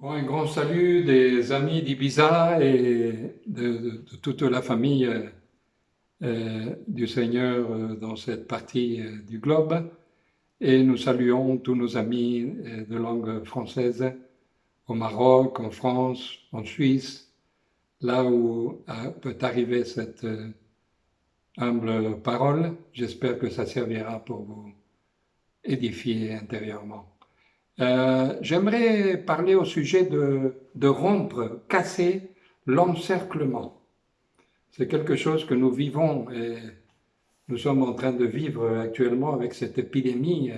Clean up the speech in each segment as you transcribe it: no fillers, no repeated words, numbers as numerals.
Bon, un grand salut des amis d'Ibiza et de toute la famille du Seigneur dans cette partie du globe. Et nous saluons tous nos amis de langue française au Maroc, en France, en Suisse, là où peut arriver cette humble parole. J'espère que ça servira pour vous édifier intérieurement. J'aimerais parler au sujet de rompre, casser l'encerclement. C'est quelque chose que nous vivons et nous sommes en train de vivre actuellement avec cette épidémie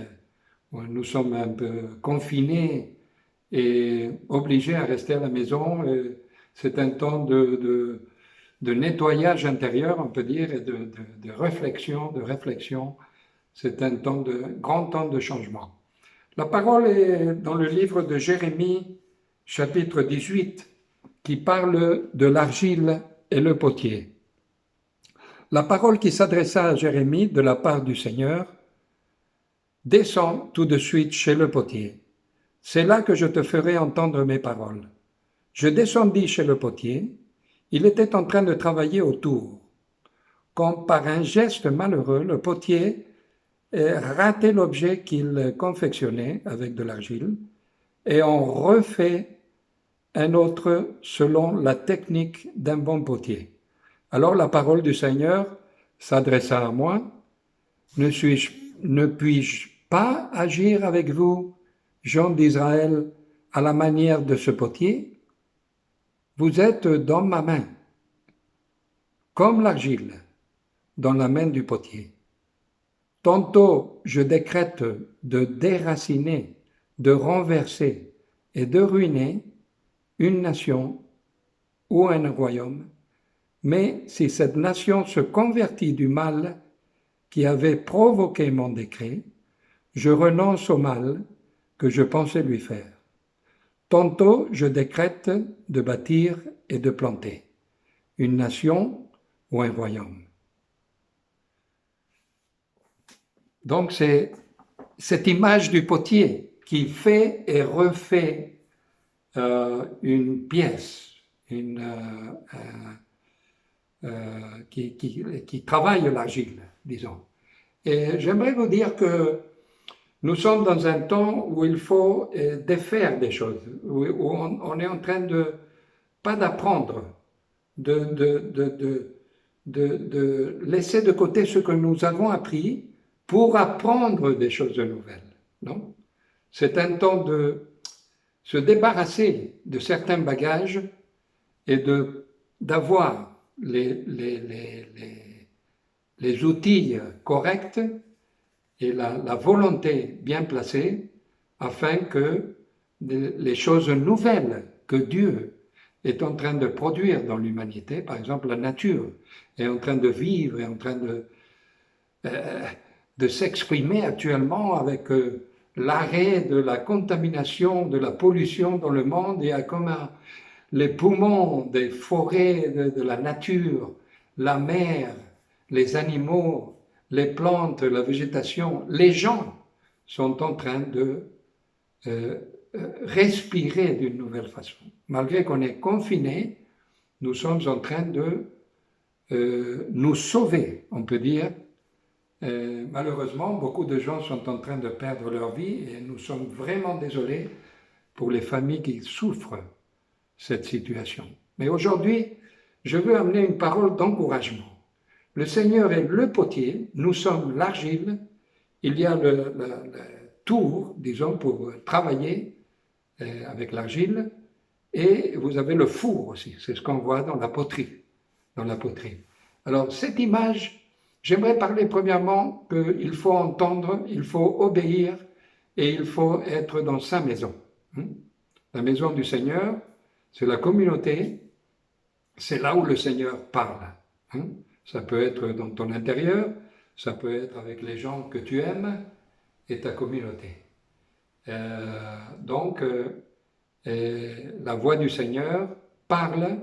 où nous sommes un peu confinés et obligés à rester à la maison. C'est un temps de nettoyage intérieur, on peut dire, et de réflexion, de réflexion. C'est un grand temps de changement. La parole est dans le livre de Jérémie, chapitre 18, qui parle de l'argile et le potier. La parole qui s'adressa à Jérémie de la part du Seigneur: Descends tout de suite chez le potier. C'est là que je te ferai entendre mes paroles. Je descendis chez le potier. Il était en train de travailler autour. Quand par un geste malheureux, le potier ratait l'objet qu'il confectionnait avec de l'argile et en refait un autre selon la technique d'un bon potier. Alors la parole du Seigneur s'adressa à moi: ne puis-je pas agir avec vous, gens d'Israël, à la manière de ce potier? Vous êtes dans ma main, comme l'argile dans la main du potier. Tantôt je décrète de déraciner, de renverser et de ruiner une nation ou un royaume, mais si cette nation se convertit du mal qui avait provoqué mon décret, je renonce au mal que je pensais lui faire. Tantôt je décrète de bâtir et de planter une nation ou un royaume. Donc c'est cette image du potier qui fait et refait une pièce, qui travaille l'argile, disons. Et j'aimerais vous dire que nous sommes dans un temps où il faut défaire des choses, où on est en train de, pas d'apprendre, de, de, de, de, de laisser de côté ce que nous avons appris pour apprendre des choses nouvelles. Non? C'est un temps de se débarrasser de certains bagages et d'avoir les outils corrects et la volonté bien placée afin que les choses nouvelles que Dieu est en train de produire dans l'humanité, par exemple la nature, est en train de vivre, est en train de s'exprimer actuellement avec l'arrêt de la contamination, de la pollution dans le monde. Il y a comme les poumons des forêts, de la nature, la mer, les animaux, les plantes, la végétation, les gens sont en train de euh, respirer d'une nouvelle façon. Malgré qu'on est confiné, nous sommes en train de nous sauver, on peut dire. Malheureusement, beaucoup de gens sont en train de perdre leur vie et nous sommes vraiment désolés pour les familles qui souffrent cette situation. Mais aujourd'hui, je veux amener une parole d'encouragement. Le Seigneur est le potier, nous sommes l'argile, il y a le tour, disons, pour travailler avec l'argile, et vous avez le four aussi, c'est ce qu'on voit dans la poterie. Dans la poterie. Alors, cette image, j'aimerais parler premièrement qu'il faut entendre, il faut obéir, et il faut être dans sa maison. La maison du Seigneur, c'est la communauté, c'est là où le Seigneur parle. Ça peut être dans ton intérieur, ça peut être avec les gens que tu aimes et ta communauté. Donc, la voix du Seigneur parle,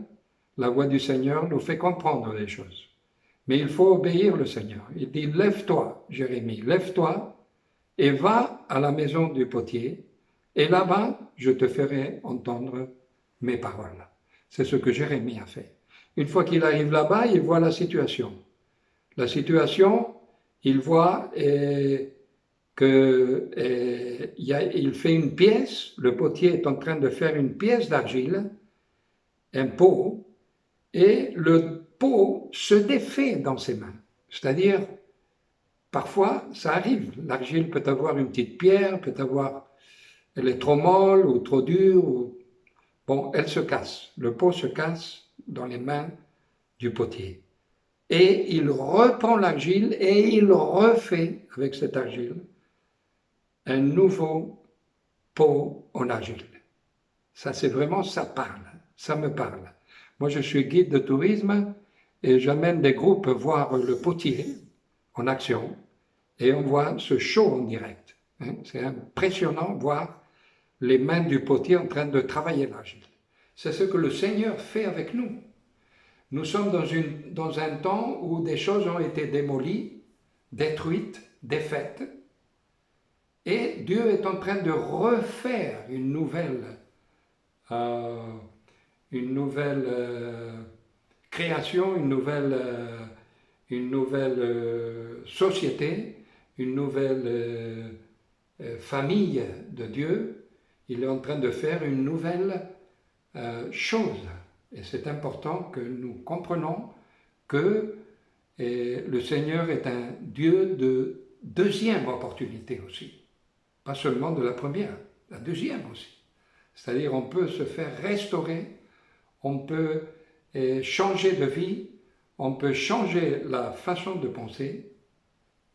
la voix du Seigneur nous fait comprendre les choses. Mais il faut obéir le Seigneur. Il dit: lève-toi, Jérémie, lève-toi et va à la maison du potier, Et là-bas, je te ferai entendre mes paroles. C'est ce que Jérémie a fait. Une fois qu'il arrive là-bas, il voit la situation. La situation, il voit qu'il fait une pièce, le potier est en train de faire une pièce d'argile, un pot, et le pot se défait dans ses mains. C'est-à-dire, parfois, ça arrive. L'argile peut avoir une petite pierre, elle est trop molle ou trop dure. Bon, elle se casse. Le pot se casse dans les mains du potier. Et il reprend l'argile et il refait avec cette argile un nouveau pot en argile. Ça, c'est vraiment, ça parle. Ça me parle. Moi, je suis guide de tourisme et j'amène des groupes voir le potier en action et on voit ce show en direct. C'est impressionnant voir les mains du potier en train de travailler l'argile. C'est ce que le Seigneur fait avec nous. Nous sommes dans un temps où des choses ont été démolies, détruites, défaites, et Dieu est en train de refaire une nouvelle création, une nouvelle société, une nouvelle famille de Dieu. Il est en train de faire une nouvelle chose. Et c'est important que nous comprenions que le Seigneur est un Dieu de deuxième opportunité aussi. Pas seulement de la première, la deuxième aussi. C'est-à-dire on peut se faire restaurer, on peut changer de vie, on peut changer la façon de penser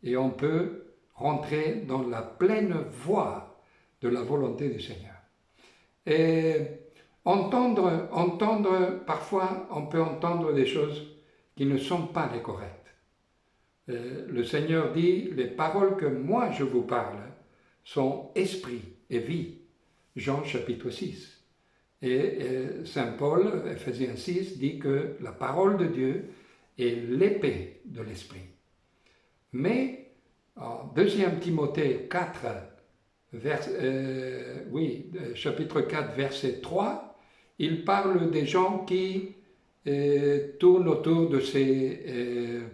et on peut rentrer dans la pleine voie de la volonté du Seigneur. Et parfois on peut entendre des choses qui ne sont pas les correctes. Le Seigneur dit, les paroles que moi je vous parle sont esprit et vie. Jean chapitre 6. Et Saint Paul, Ephésiens 6, dit que la parole de Dieu est l'épée de l'esprit. Mais en 2 Timothée 4, chapitre 4, verset 3, il parle des gens qui tournent autour de ces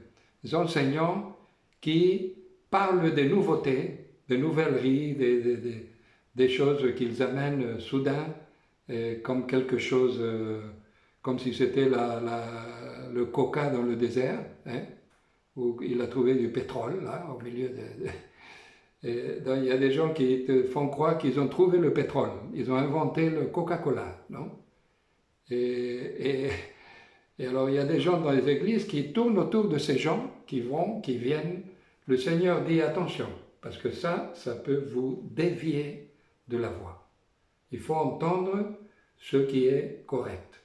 enseignants qui parlent des nouveautés, des nouvelleries, des choses qu'ils amènent soudain comme quelque chose, comme si c'était le coca dans le désert, où il a trouvé du pétrole, là, au milieu donc, il y a des gens qui te font croire qu'ils ont trouvé le pétrole. Ils ont inventé le Coca-Cola, non? Et alors, il y a des gens dans les églises qui tournent autour de ces gens qui viennent. Le Seigneur dit attention, parce que ça peut vous dévier de la voie. Il faut entendre ce qui est correct.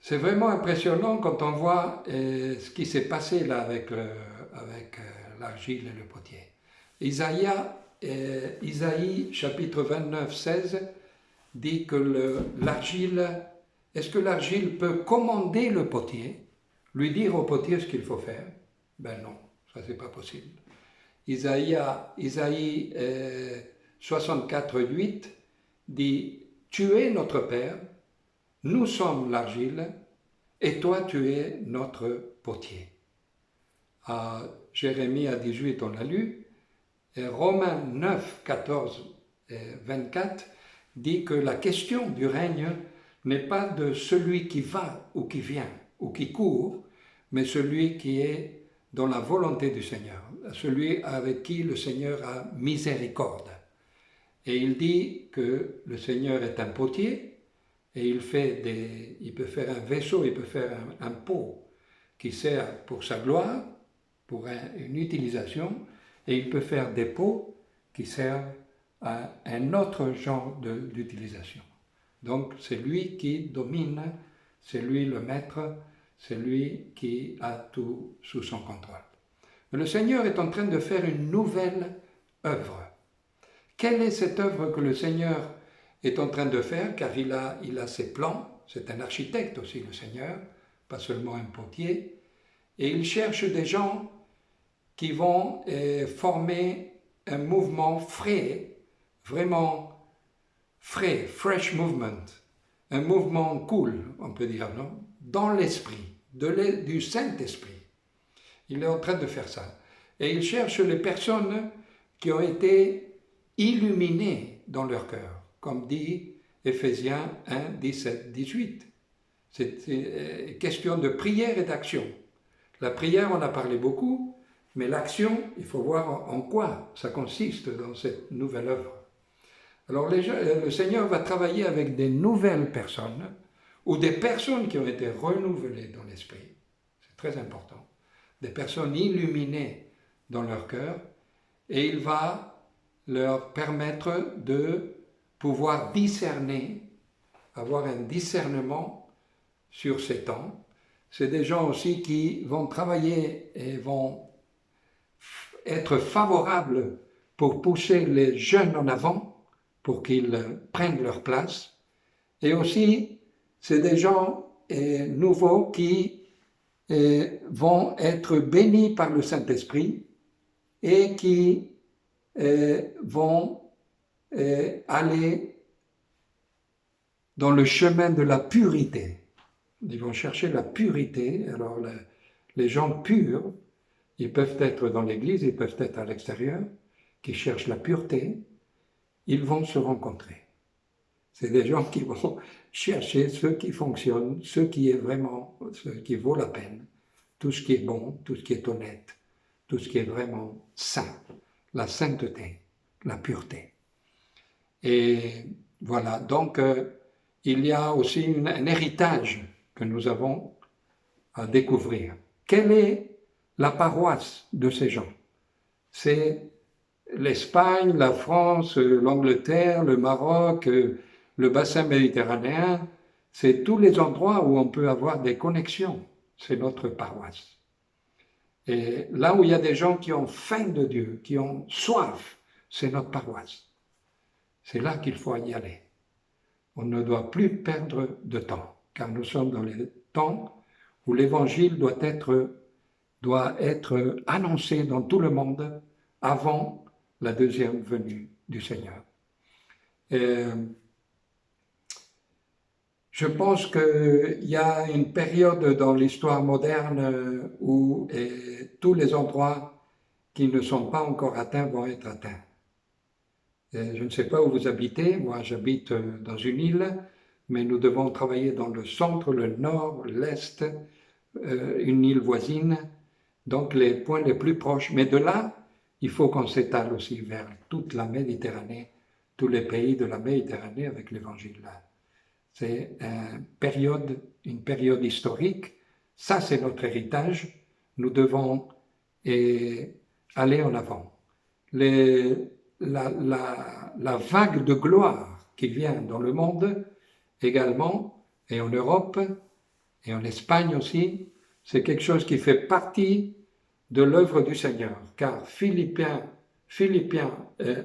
C'est vraiment impressionnant quand on voit ce qui s'est passé là avec l'argile et le potier. Isaïe chapitre 29, 16 dit que est-ce que l'argile peut commander le potier, lui dire au potier ce qu'il faut faire? Ben non, ça c'est pas possible. Isaïe 64, 8 dit « Tu es notre Père, nous sommes l'argile, et toi tu es notre potier. » À Jérémie 18, on l'a lu, et Romains 9, 14 et 24 dit que la question du règne n'est pas de celui qui va ou qui vient ou qui court, mais celui qui est dans la volonté du Seigneur, celui avec qui le Seigneur a miséricorde. Et il dit que le Seigneur est un potier et il peut faire un vaisseau, il peut faire un pot qui sert pour sa gloire, pour une utilisation, et il peut faire des pots qui servent à un autre genre d'utilisation. Donc c'est lui qui domine, c'est lui le maître, c'est lui qui a tout sous son contrôle. Mais le Seigneur est en train de faire une nouvelle œuvre. Quelle est cette œuvre que le Seigneur est en train de faire? Car il a ses plans, c'est un architecte aussi le Seigneur, pas seulement un potier, et il cherche des gens qui vont former un mouvement frais, vraiment frais, fresh movement, un mouvement cool, on peut dire, non? Dans l'esprit, du Saint-Esprit. Il est en train de faire ça. Et il cherche les personnes qui ont été illuminées dans leur cœur, comme dit Éphésiens 1, 17, 18. C'est question de prière et d'action. La prière, on a parlé beaucoup, mais l'action, il faut voir en quoi ça consiste dans cette nouvelle œuvre. Alors le Seigneur va travailler avec des nouvelles personnes ou des personnes qui ont été renouvelées dans l'esprit. C'est très important. Des personnes illuminées dans leur cœur, et il va leur permettre de pouvoir discerner, avoir un discernement sur ces temps. C'est des gens aussi qui vont travailler et vont être favorables pour pousser les jeunes en avant, pour qu'ils prennent leur place. Et aussi, c'est des gens nouveaux qui vont être bénis par le Saint-Esprit et qui vont aller dans le chemin de la pureté. Ils vont chercher la pureté. Alors les gens purs, ils peuvent être dans l'église, ils peuvent être à l'extérieur, qui cherchent la pureté, ils vont se rencontrer. C'est des gens qui vont chercher ce qui fonctionne, ce qui est vraiment, ce qui vaut la peine, tout ce qui est bon, tout ce qui est honnête, tout ce qui est vraiment saint, la sainteté, la pureté. Et voilà, donc il y a aussi un héritage que nous avons à découvrir. Quelle est la paroisse de ces gens? C'est l'Espagne, la France, l'Angleterre, le Maroc, le bassin méditerranéen, c'est tous les endroits où on peut avoir des connexions. C'est notre paroisse. Et là où il y a des gens qui ont faim de Dieu, qui ont soif, c'est notre paroisse. C'est là qu'il faut y aller. On ne doit plus perdre de temps, car nous sommes dans les temps où l'Évangile doit être annoncé dans tout le monde avant la deuxième venue du Seigneur. Je pense qu'il y a une période dans l'histoire moderne où tous les endroits qui ne sont pas encore atteints vont être atteints. Je ne sais pas où vous habitez, moi j'habite dans une île, mais nous devons travailler dans le centre, le nord, l'est, une île voisine, donc les points les plus proches. Mais de là, il faut qu'on s'étale aussi vers toute la Méditerranée, tous les pays de la Méditerranée avec l'Évangile là. C'est une période historique, ça c'est notre héritage, nous devons aller en avant. La vague de gloire qui vient dans le monde également, et en Europe, et en Espagne aussi, c'est quelque chose qui fait partie de l'œuvre du Seigneur, car Philippiens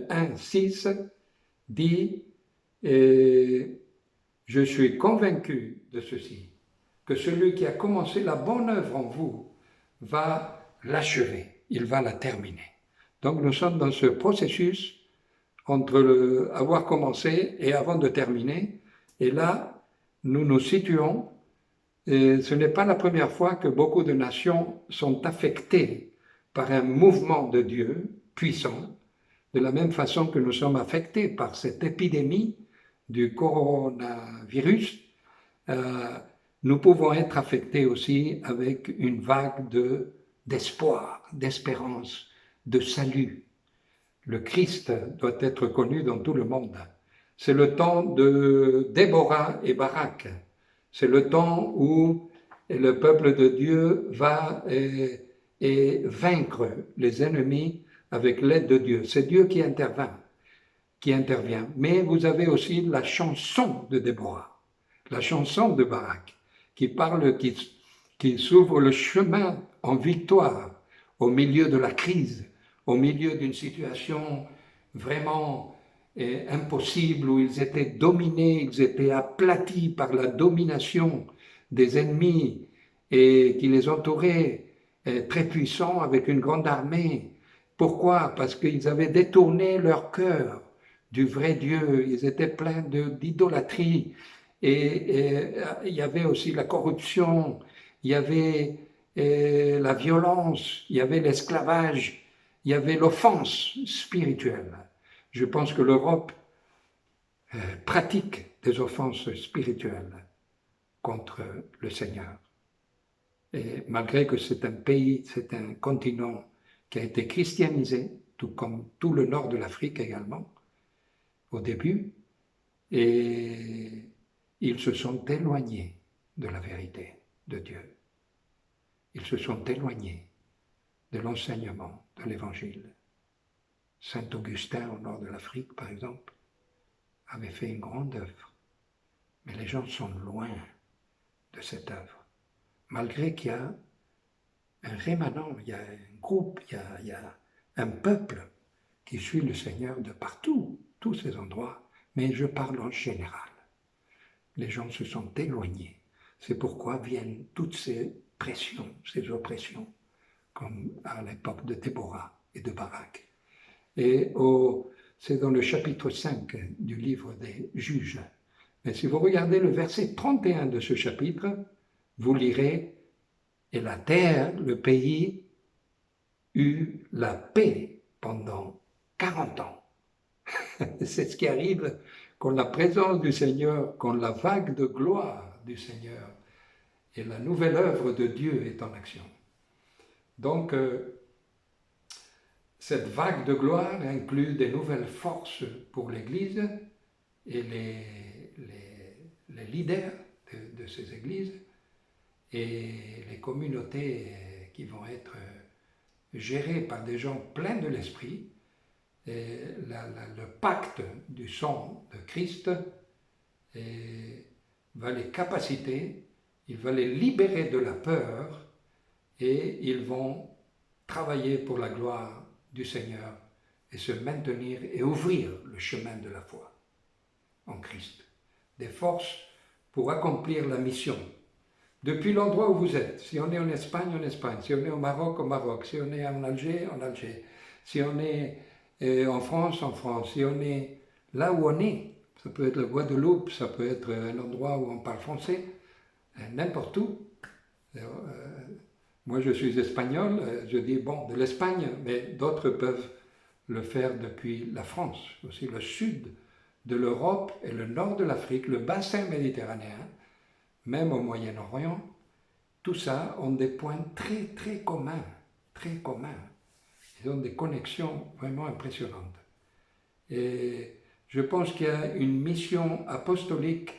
1, 6 dit je suis convaincu de ceci, que celui qui a commencé la bonne œuvre en vous va l'achever, il va la terminer. Donc nous sommes dans ce processus entre avoir commencé et avant de terminer, et là nous nous situons. Et ce n'est pas la première fois que beaucoup de nations sont affectées par un mouvement de Dieu puissant, de la même façon que nous sommes affectés par cette épidémie du coronavirus. Nous pouvons être affectés aussi avec une vague d'espoir, d'espérance, de salut. Le Christ doit être connu dans tout le monde. C'est le temps de Déborah et Barak. C'est le temps où le peuple de Dieu va vaincre les ennemis avec l'aide de Dieu. C'est Dieu qui intervient. Mais vous avez aussi la chanson de Déborah, la chanson de Barak, qui parle, qui s'ouvre le chemin en victoire au milieu de la crise, au milieu d'une situation vraiment impossible, où ils étaient dominés, ils étaient aplatis par la domination des ennemis et qui les entouraient, très puissants avec une grande armée. Pourquoi? Parce qu'ils avaient détourné leur cœur du vrai Dieu. Ils étaient pleins d'idolâtrie. Et il y avait aussi la corruption, il y avait la violence, il y avait l'esclavage, il y avait l'offense spirituelle. Je pense que l'Europe pratique des offenses spirituelles contre le Seigneur. Et malgré que c'est un pays, c'est un continent qui a été christianisé, tout comme tout le nord de l'Afrique également, au début, et ils se sont éloignés de la vérité de Dieu. Ils se sont éloignés de l'enseignement de l'Évangile. Saint Augustin, au nord de l'Afrique, par exemple, avait fait une grande œuvre, mais les gens sont loin de cette œuvre, malgré qu'il y a un rémanent, il y a un groupe, il y a un peuple qui suit le Seigneur de partout, tous ces endroits, mais je parle en général. Les gens se sont éloignés. C'est pourquoi viennent toutes ces pressions, ces oppressions, comme à l'époque de Déborah et de Barak. Et c'est dans le chapitre 5 du livre des Juges. Mais si vous regardez le verset 31 de ce chapitre, vous lirez « Et la terre, le pays, eut la paix pendant 40 ans. » C'est ce qui arrive quand la présence du Seigneur, quand la vague de gloire du Seigneur et la nouvelle œuvre de Dieu est en action. Donc, cette vague de gloire inclut des nouvelles forces pour l'Église et les leaders de ces églises et les communautés qui vont être gérées par des gens pleins de l'Esprit. Le pacte du sang de Christ va les capaciter, il va les libérer de la peur et ils vont travailler pour la gloire du Seigneur et se maintenir et ouvrir le chemin de la foi en Christ. Des forces pour accomplir la mission. Depuis l'endroit où vous êtes, si on est en Espagne, en Espagne, si on est au Maroc, au Maroc, si on est en Alger, en Alger, si on est en France, en France, si on est là où on est, ça peut être la Guadeloupe, ça peut être un endroit où on parle français, n'importe où. Moi je suis espagnol, je dis bon, de l'Espagne, mais d'autres peuvent le faire depuis la France, aussi le sud de l'Europe et le nord de l'Afrique, le bassin méditerranéen, même au Moyen-Orient. Tout ça ont des points très très communs, très communs. Ils ont des connexions vraiment impressionnantes. Et je pense qu'il y a une mission apostolique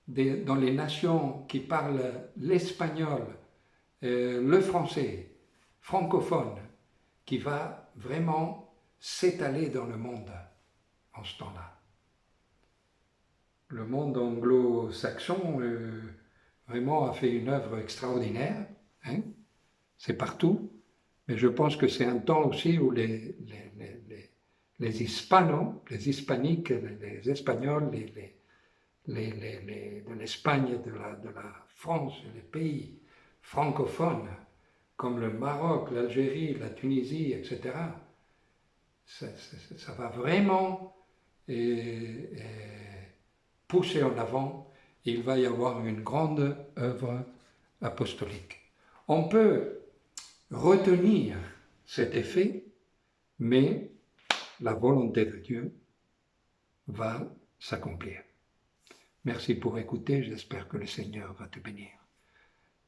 dans les nations qui parlent l'espagnol, le français, francophone, qui va vraiment s'étaler dans le monde en ce temps-là. Le monde anglo-saxon vraiment a fait une œuvre extraordinaire, hein? C'est partout, mais je pense que c'est un temps aussi où les hispanos, les hispaniques, les espagnols, de l'Espagne, de la France, les pays francophones, comme le Maroc, l'Algérie, la Tunisie, etc., ça va vraiment pousser en avant, et il va y avoir une grande œuvre apostolique. On peut retenir cet effet, mais la volonté de Dieu va s'accomplir. Merci pour écouter, j'espère que le Seigneur va te bénir.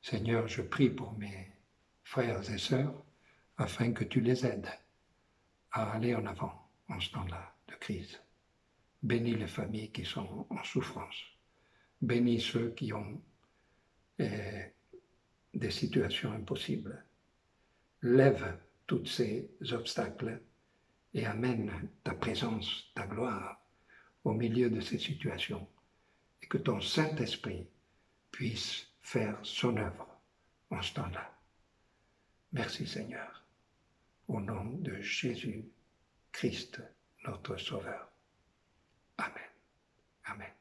Seigneur, je prie pour mes frères et sœurs afin que tu les aides à aller en avant en ce temps-là de crise. Bénis les familles qui sont en souffrance. Bénis ceux qui ont des situations impossibles. Lève tous ces obstacles et amène ta présence, ta gloire au milieu de ces situations et que ton Saint-Esprit puisse faire son œuvre en ce temps-là. Merci Seigneur, au nom de Jésus-Christ, notre Sauveur. Amen. Amen.